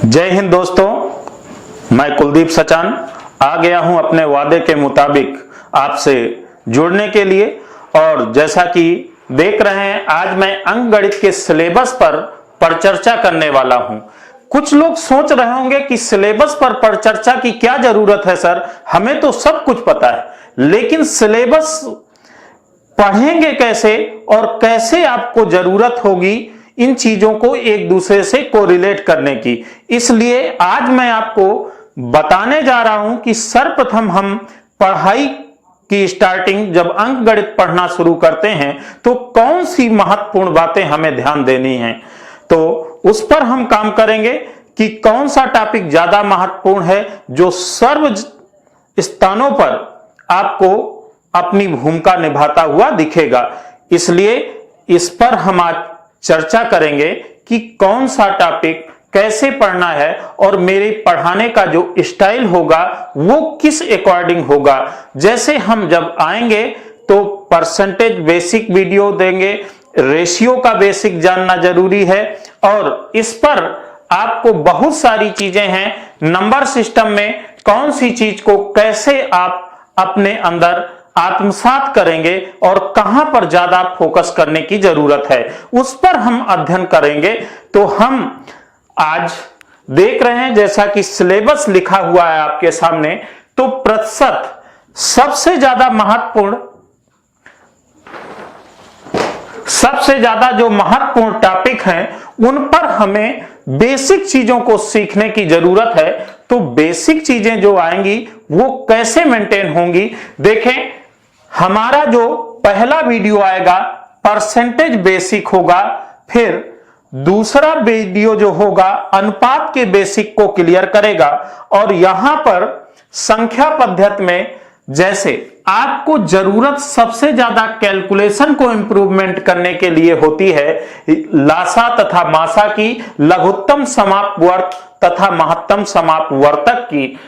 जय हिंद दोस्तों, मैं कुलदीप सचान आ गया हूं अपने वादे के मुताबिक आपसे जुड़ने के लिए। और जैसा कि देख रहे हैं, आज मैं अंक गणित के सिलेबस पर परिचर्चा करने वाला हूं। कुछ लोग सोच रहे होंगे कि सिलेबस पर परिचर्चा की क्या जरूरत है सर, हमें तो सब कुछ पता है, लेकिन सिलेबस पढ़ेंगे कैसे और कैसे आपको जरूरत होगी इन चीजों को एक दूसरे से कोरिलेट करने की। इसलिए आज मैं आपको बताने जा रहा हूं कि सर्वप्रथम हम पढ़ाई की स्टार्टिंग जब अंक गणित पढ़ना शुरू करते हैं तो कौन सी महत्वपूर्ण बातें हमें ध्यान देनी है, तो उस पर हम काम करेंगे कि कौन सा टॉपिक ज्यादा महत्वपूर्ण है जो सर्व स्थानों पर आपको अपनी भूमिका निभाता हुआ दिखेगा। इसलिए इस पर हम आज चर्चा करेंगे कि कौन सा टॉपिक कैसे पढ़ना है और मेरे पढ़ाने का जो स्टाइल होगा वो किस अकॉर्डिंग होगा। जैसे हम जब आएंगे तो परसेंटेज बेसिक वीडियो देंगे, रेशियो का बेसिक जानना जरूरी है और इस पर आपको बहुत सारी चीजें हैं। नंबर सिस्टम में कौन सी चीज को कैसे आप अपने अंदर आत्मसात करेंगे और कहां पर ज्यादा फोकस करने की जरूरत है, उस पर हम अध्ययन करेंगे। तो हम आज देख रहे हैं जैसा कि सिलेबस लिखा हुआ है आपके सामने, तो प्रतिशत सबसे ज्यादा जो महत्वपूर्ण टॉपिक हैं उन पर हमें बेसिक चीजों को सीखने की जरूरत है। तो बेसिक चीजें जो आएंगी वो कैसे मेंटेन होंगी, देखें हमारा जो पहला वीडियो आएगा परसेंटेज बेसिक होगा, फिर दूसरा वीडियो जो होगा अनुपात के बेसिक को क्लियर करेगा और यहां पर संख्या पद्धति में जैसे आपको जरूरत सबसे ज्यादा कैलकुलेशन को इंप्रूवमेंट करने के लिए होती है लासा तथा मासा की, लघुत्तम समापवर्त तथा महत्तम समापवर्तक की,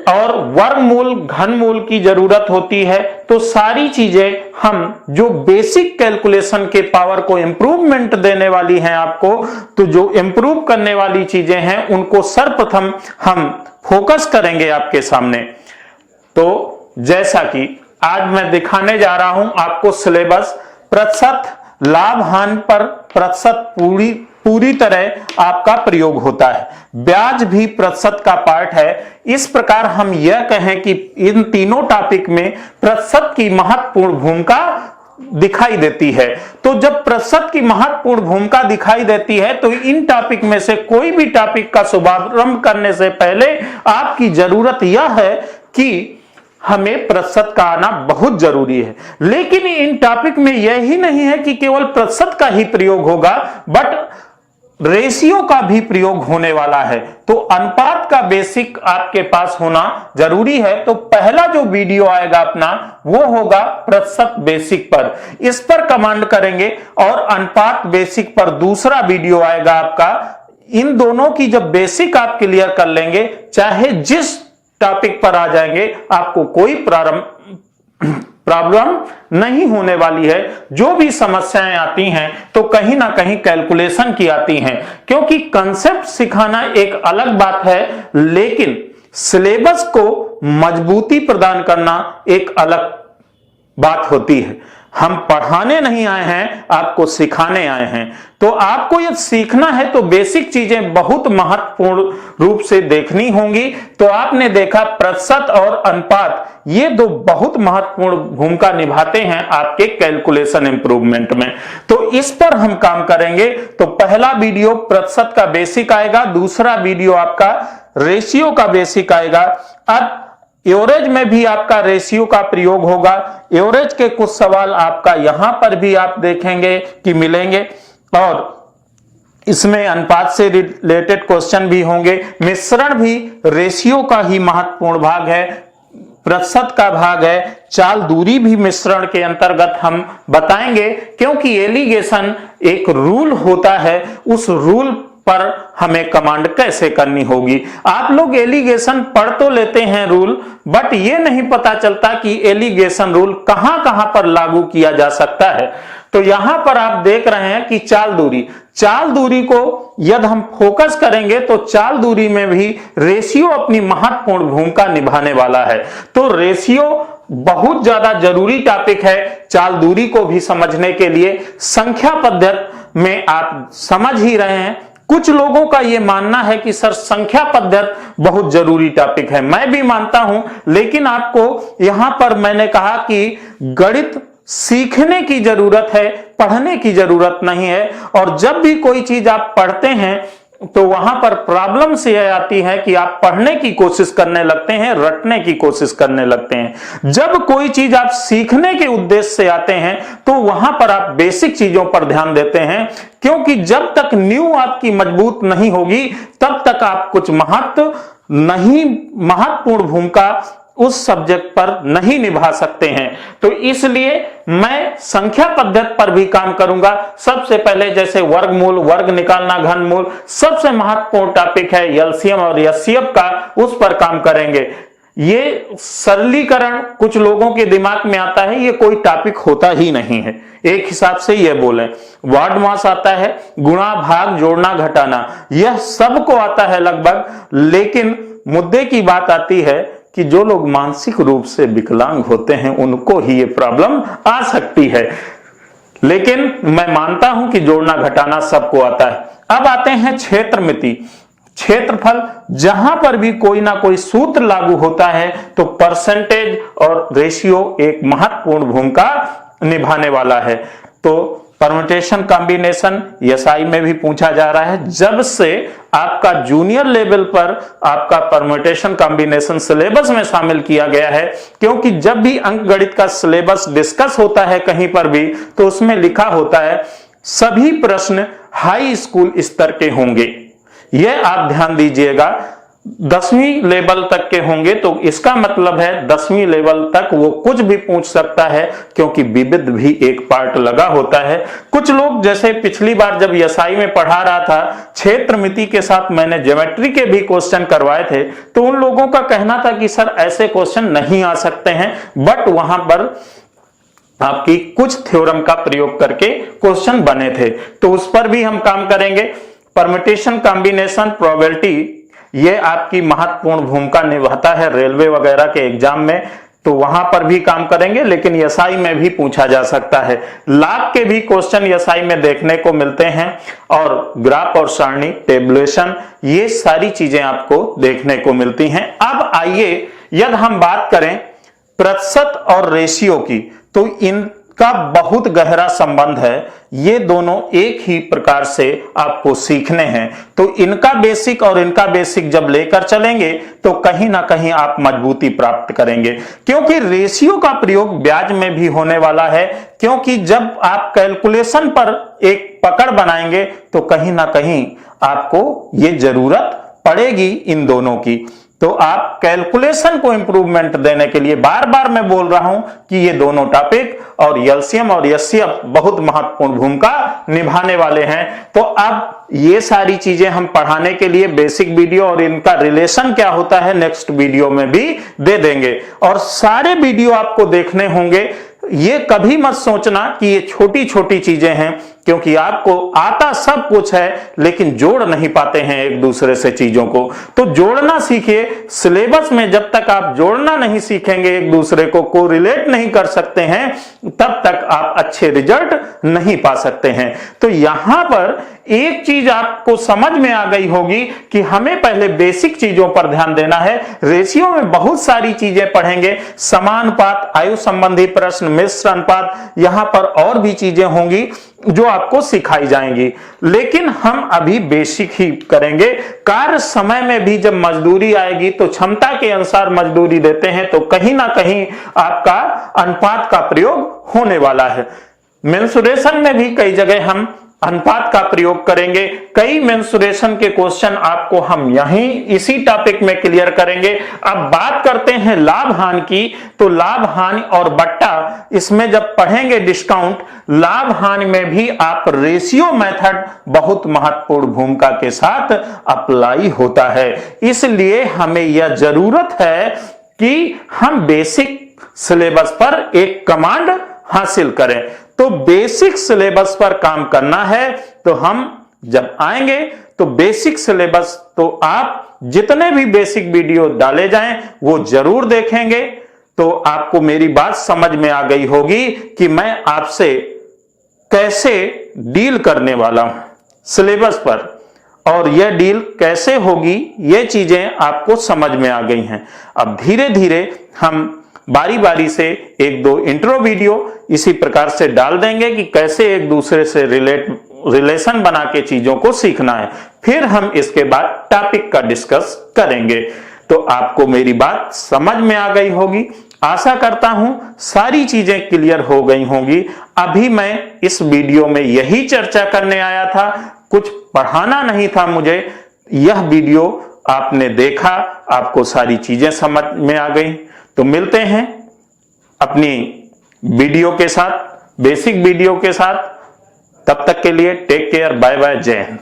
और वर्गमूल घनमूल की जरूरत होती है। तो सारी चीजें हम जो बेसिक कैलकुलेशन के पावर को इंप्रूवमेंट देने वाली हैं आपको, तो जो इंप्रूव करने वाली चीजें हैं उनको सर्वप्रथम हम फोकस करेंगे आपके सामने। तो जैसा कि आज मैं दिखाने जा रहा हूं आपको सिलेबस, प्रतिशत लाभ हानि पर प्रतिशत पूरी तरह आपका प्रयोग होता है, ब्याज भी प्रतिशत का पार्ट है। इस प्रकार हम यह कहें कि इन तीनों टॉपिक में प्रतिशत की महत्वपूर्ण भूमिका दिखाई देती है। तो जब प्रतिशत की महत्वपूर्ण भूमिका दिखाई देती है तो इन टॉपिक में से कोई भी टॉपिक का शुभारंभ करने से पहले आपकी जरूरत यह है कि हमें प्रतिशत का आना बहुत जरूरी है। लेकिन इन टॉपिक में यही नहीं है कि केवल प्रतिशत का ही प्रयोग होगा, बट रेशियो का भी प्रयोग होने वाला है। तो अनुपात का बेसिक आपके पास होना जरूरी है। तो पहला जो वीडियो आएगा अपना वो होगा प्रतिशत बेसिक पर, इस पर कमांड करेंगे, और अनुपात बेसिक पर दूसरा वीडियो आएगा आपका। इन दोनों की जब बेसिक आप क्लियर कर लेंगे, चाहे जिस टॉपिक पर आ जाएंगे आपको कोई प्रॉब्लम नहीं होने वाली है। जो भी समस्याएं आती हैं तो कहीं ना कहीं कैलकुलेशन की आती हैं, क्योंकि कंसेप्ट सिखाना एक अलग बात है, लेकिन सिलेबस को मजबूती प्रदान करना एक अलग बात होती है। हम पढ़ाने नहीं आए हैं, आपको सिखाने आए हैं। तो आपको यदि सीखना है तो बेसिक चीजें बहुत महत्वपूर्ण रूप से देखनी होंगी। तो आपने देखा प्रतिशत और अनुपात, ये दो बहुत महत्वपूर्ण भूमिका निभाते हैं आपके कैलकुलेशन इंप्रूवमेंट में। तो इस पर हम काम करेंगे। तो पहला वीडियो प्रतिशत का बेसिक आएगा, दूसरा वीडियो आपका रेशियो का बेसिक आएगा। अब एवरेज में भी आपका रेशियो का प्रयोग होगा। एवरेज के कुछ सवाल आपका यहां पर भी आप देखेंगे कि मिलेंगे, और इसमें अनुपात से रिलेटेड क्वेश्चन भी होंगे। मिश्रण भी रेशियो का ही महत्वपूर्ण भाग है, प्रतिशत का भाग है। चाल दूरी भी मिश्रण के अंतर्गत हम बताएंगे, क्योंकि एलिगेशन एक रूल होता है, उस रूल पर हमें कमांड कैसे करनी होगी। आप लोग एलिगेशन पढ़ तो लेते हैं रूल, बट ये नहीं पता चलता कि एलिगेशन रूल कहां कहां पर लागू किया जा सकता है। तो यहां पर आप देख रहे हैं कि चाल दूरी को यदि हम फोकस करेंगे तो चाल दूरी में भी रेशियो अपनी महत्वपूर्ण भूमिका निभाने वाला है। तो रेशियो बहुत ज्यादा जरूरी टॉपिक है चाल दूरी को भी समझने के लिए। संख्या पद्धति में आप समझ ही रहे हैं, कुछ लोगों का यह मानना है कि सर संख्या पद्धति बहुत जरूरी टॉपिक है, मैं भी मानता हूं, लेकिन आपको यहां पर मैंने कहा कि गणित सीखने की जरूरत है, पढ़ने की जरूरत नहीं है। और जब भी कोई चीज आप पढ़ते हैं तो वहां पर प्रॉब्लम से यह आती है कि आप पढ़ने की कोशिश करने लगते हैं, रटने की कोशिश करने लगते हैं। जब कोई चीज आप सीखने के उद्देश्य से आते हैं तो वहां पर आप बेसिक चीजों पर ध्यान देते हैं, क्योंकि जब तक नींव आपकी मजबूत नहीं होगी तब तक आप कुछ महत्वपूर्ण भूमिका उस सब्जेक्ट पर नहीं निभा सकते हैं। तो इसलिए मैं संख्या पद्धति पर भी काम करूंगा। सबसे पहले जैसे वर्गमूल, वर्ग निकालना, घनमूल, सबसे महत्वपूर्ण टॉपिक है एलसीएम और एचसीएफ का, उस पर काम करेंगे। ये सरलीकरण कुछ लोगों के दिमाग में आता है, ये कोई टॉपिक होता ही नहीं है, एक हिसाब से ये बोले। वर्ड मास आता है, गुणा, भाग, जोड़ना, घटाना, यह सबको आता है लगभग, लेकिन मुद्दे की बात आती है कि जो लोग मानसिक रूप से विकलांग होते हैं उनको ही ये प्रॉब्लम आ सकती है, लेकिन मैं मानता हूं कि जोड़ना घटाना सबको आता है। अब आते हैं क्षेत्रमिति, क्षेत्रफल। जहां पर भी कोई ना कोई सूत्र लागू होता है तो परसेंटेज और रेशियो एक महत्वपूर्ण भूमिका निभाने वाला है। तो परम्यूटेशन कॉम्बिनेशन एसआई में भी पूछा जा रहा है। जब से आपका जूनियर लेवल पर आपका परम्यूटेशन कॉम्बिनेशन सिलेबस में शामिल किया गया है, क्योंकि जब भी अंकगणित का सिलेबस डिस्कस होता है कहीं पर भी तो उसमें लिखा होता है सभी प्रश्न हाई स्कूल स्तर के होंगे। यह आप ध्यान दीजिएगा, 10वीं लेवल तक के होंगे, तो इसका मतलब है 10वीं लेवल तक वो कुछ भी पूछ सकता है, क्योंकि विविध भी एक पार्ट लगा होता है। कुछ लोग, जैसे पिछली बार जब एसआई में पढ़ा रहा था, क्षेत्रमिति के साथ मैंने ज्योमेट्री के भी क्वेश्चन करवाए थे, तो उन लोगों का कहना था कि सर ऐसे क्वेश्चन नहीं आ सकते हैं, बट वहां पर आपकी कुछ थ्योरम का प्रयोग करके क्वेश्चन बने थे, तो उस पर भी हम काम करेंगे। परम्यूटेशन कॉम्बिनेशन प्रोबेबिलिटी ये आपकी महत्वपूर्ण भूमिका निभाता है रेलवे वगैरह के एग्जाम में, तो वहां पर भी काम करेंगे, लेकिन एसआई में भी पूछा जा सकता है। लाभ के भी क्वेश्चन एसआई में देखने को मिलते हैं, और ग्राफ और सारणी, टेबुलेशन, ये सारी चीजें आपको देखने को मिलती हैं। अब आइए यदि हम बात करें प्रतिशत और रेशियो की, तो इनका बहुत गहरा संबंध है। ये दोनों एक ही प्रकार से आपको सीखने हैं, तो इनका बेसिक और इनका बेसिक जब लेकर चलेंगे तो कहीं ना कहीं आप मजबूती प्राप्त करेंगे, क्योंकि रेशियो का प्रयोग ब्याज में भी होने वाला है। क्योंकि जब आप कैलकुलेशन पर एक पकड़ बनाएंगे तो कहीं ना कहीं आपको ये जरूरत पड़ेगी इन दोनों की। तो आप कैलकुलेशन को इंप्रूवमेंट देने के लिए, बार बार मैं बोल रहा हूं कि ये दोनों टॉपिक और एलसीएम और एचसीएफ बहुत महत्वपूर्ण भूमिका निभाने वाले हैं। तो अब ये सारी चीजें हम पढ़ाने के लिए बेसिक वीडियो और इनका रिलेशन क्या होता है नेक्स्ट वीडियो में भी दे देंगे, और सारे वीडियो आपको देखने होंगे। ये कभी मत सोचना कि ये छोटी छोटी चीजें हैं, क्योंकि आपको आता सब कुछ है लेकिन जोड़ नहीं पाते हैं एक दूसरे से चीजों को। तो जोड़ना सीखिए। सिलेबस में जब तक आप जोड़ना नहीं सीखेंगे, एक दूसरे को कोरिलेट नहीं कर सकते हैं, तब तक आप अच्छे रिजल्ट नहीं पा सकते हैं। तो यहां पर एक चीज आपको समझ में आ गई होगी कि हमें पहले बेसिक चीजों पर ध्यान देना है। रेशियो में बहुत सारी चीजें पढ़ेंगे, समानुपात, आयु संबंधी प्रश्न, मिश्र अनुपात, यहां पर और भी चीजें होंगी जो आपको सिखाई जाएंगी, लेकिन हम अभी बेसिक ही करेंगे। कार्य समय में भी जब मजदूरी आएगी तो क्षमता के अनुसार मजदूरी देते हैं, तो कहीं ना कहीं आपका अनुपात का प्रयोग होने वाला है। मेंसुरेशन में भी कई जगह हम अनुपात का प्रयोग करेंगे। कई मेंसुरेशन के क्वेश्चन आपको हम यहीं इसी टॉपिक में क्लियर करेंगे। अब बात करते हैं लाभ हानि की, तो लाभ हानि और बट्टा, इसमें जब पढ़ेंगे डिस्काउंट, लाभ हानि में भी आप रेशियो मेथड बहुत महत्वपूर्ण भूमिका के साथ अप्लाई होता है। इसलिए हमें यह जरूरत है कि हम बेसिक सिलेबस पर एक कमांड हासिल करें। तो बेसिक सिलेबस पर काम करना है तो हम जब आएंगे तो बेसिक सिलेबस तो आप जितने भी बेसिक वीडियो डाले जाएं वो जरूर देखेंगे, तो आपको मेरी बात समझ में आ गई होगी कि मैं आपसे कैसे डील करने वाला हूं सिलेबस पर, और यह डील कैसे होगी ये चीजें आपको समझ में आ गई हैं। अब धीरे धीरे हम बारी बारी से एक दो इंट्रो वीडियो इसी प्रकार से डाल देंगे कि कैसे एक दूसरे से रिलेशन बना के चीजों को सीखना है, फिर हम इसके बाद टॉपिक का डिस्कस करेंगे। तो आपको मेरी बात समझ में आ गई होगी, आशा करता हूं सारी चीजें क्लियर हो गई होंगी। अभी मैं इस वीडियो में यही चर्चा करने आया था, कुछ पढ़ाना नहीं था मुझे। यह वीडियो आपने देखा, आपको सारी चीजें समझ में आ गई। तो मिलते हैं अपनी वीडियो के साथ, बेसिक वीडियो के साथ। तब तक के लिए टेक केयर, बाय बाय, जय हिंद।